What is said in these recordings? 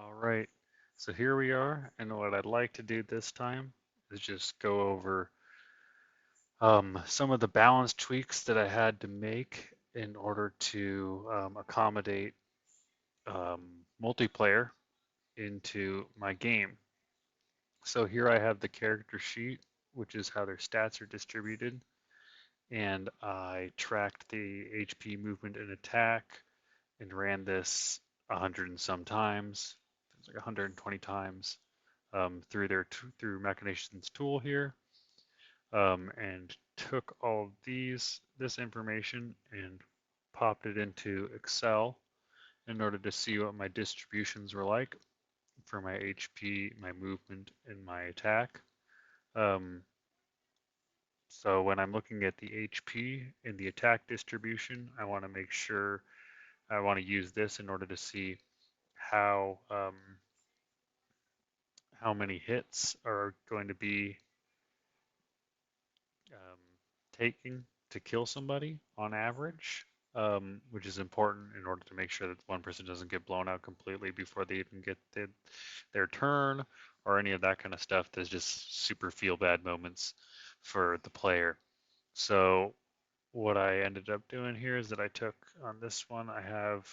All right, so here we are, and what I'd like to do this time is just go over some of the balance tweaks that I had to make in order to accommodate multiplayer into my game. So here I have the character sheet, which is how their stats are distributed, and I tracked the HP, movement, and attack, and ran this 100 and some times. It's like 120 times through Machinations tool here, and took all of this information and popped it into Excel in order to see what my distributions were like for my HP, my movement, and my attack. Um, so when I'm looking at the HP and the attack distribution, I want to use this in order to see how how many hits are going to be um, taking to kill somebody on average, which is important in order to make sure that one person doesn't get blown out completely before they even get their turn or any of that kind of stuff. There's just super feel bad moments for the player. So what I ended up doing here is that I took on this one, I have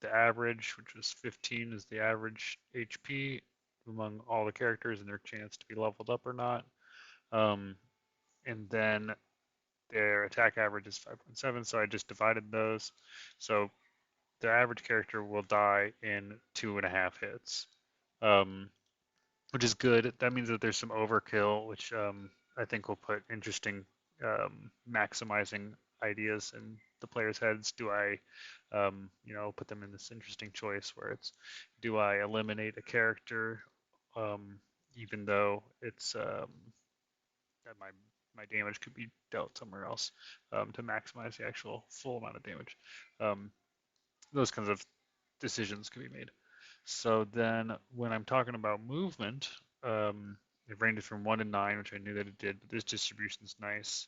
the average, which was 15 is the average HP among all the characters and their chance to be leveled up or not. Um, and then their attack average is 5.7, so I just divided those. So the average character will die in 2.5 hits, um, which is good. That means that there's some overkill, which I think will put interesting maximizing ideas in the players' heads. Do I, put them in this interesting choice where it's, do I eliminate a character, um, even though it's that my damage could be dealt somewhere else to maximize the actual full amount of damage. Um, those kinds of decisions can be made. So then when I'm talking about movement, it ranges from 1 to 9, which I knew that it did, but this distribution is nice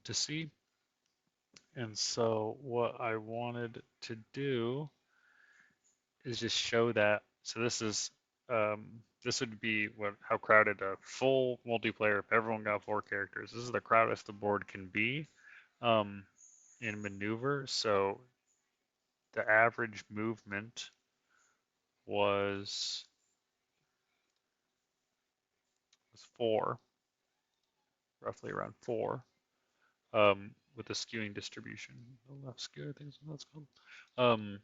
to see. And so what I wanted to do is just show that. So this would be how crowded a full multiplayer if everyone got 4 characters. This is the crowdest the board can be um, in maneuver. So the average movement was 4, roughly around 4, with a skewing distribution. The left skew, I think is what that's called. Um,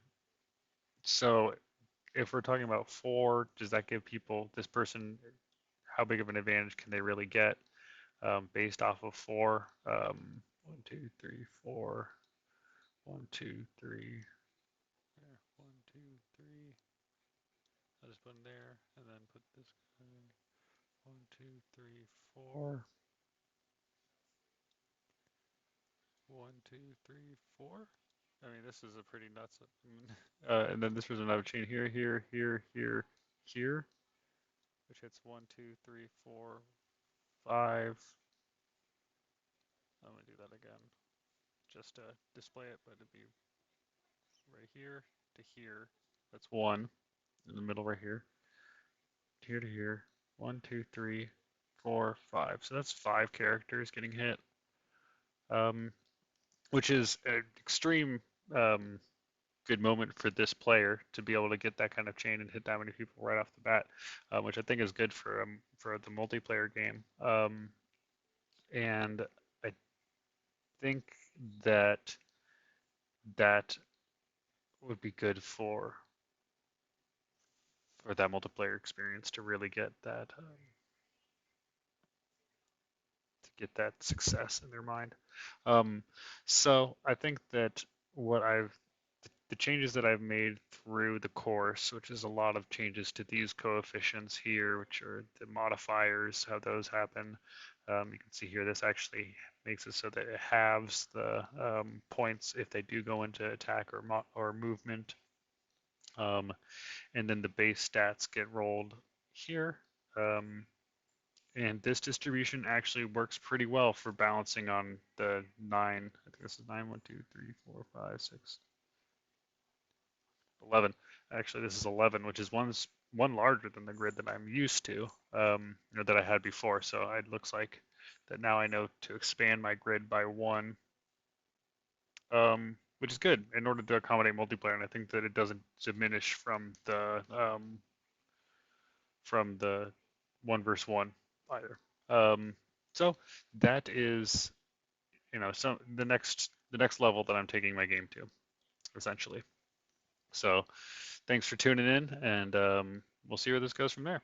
so if we're talking about 4, does that give people this person how big of an advantage can they really get based off of 4? 1, 2, 3, 4. 1, 2, 3. There. 1, 2, 3. I'll just put in there and then put this guy in. 1, 2, 3, 4. 1, 2, 3, 4. I mean, this is a pretty nuts. And then this was another chain here, here, here, here, here, which hits 1, 2, 3, 4, 5. I'm gonna do that again, just to display it, but it'd be right here to here. That's 1 in the middle right here, here to here. 1, 2, 3, 4, 5. So that's 5 characters getting hit, um, which is an extreme good moment for this player to be able to get that kind of chain and hit that many people right off the bat, which I think is good for the multiplayer game. And I think that that would be good for that multiplayer experience to really get that success in their mind. Um, so I think that what I've the changes that I've made through the course, which is a lot of changes to these coefficients here, which are the modifiers, how those happen. You can see here, this actually makes it so that it halves the points if they do go into attack or movement. And then the base stats get rolled here. Um, and this distribution actually works pretty well for balancing on the 9. I think this is 9, 1, 2, 3, 4, 5, 6. 11. Actually, this is 11, which is one larger than the grid that I'm used to, or that I had before. So it looks like that now I know to expand my grid by one, which is good in order to accommodate multiplayer. And I think that it doesn't diminish from the one versus one either. Um, so that is, so the next level that I'm taking my game to, essentially. So thanks for tuning in, and we'll see where this goes from there.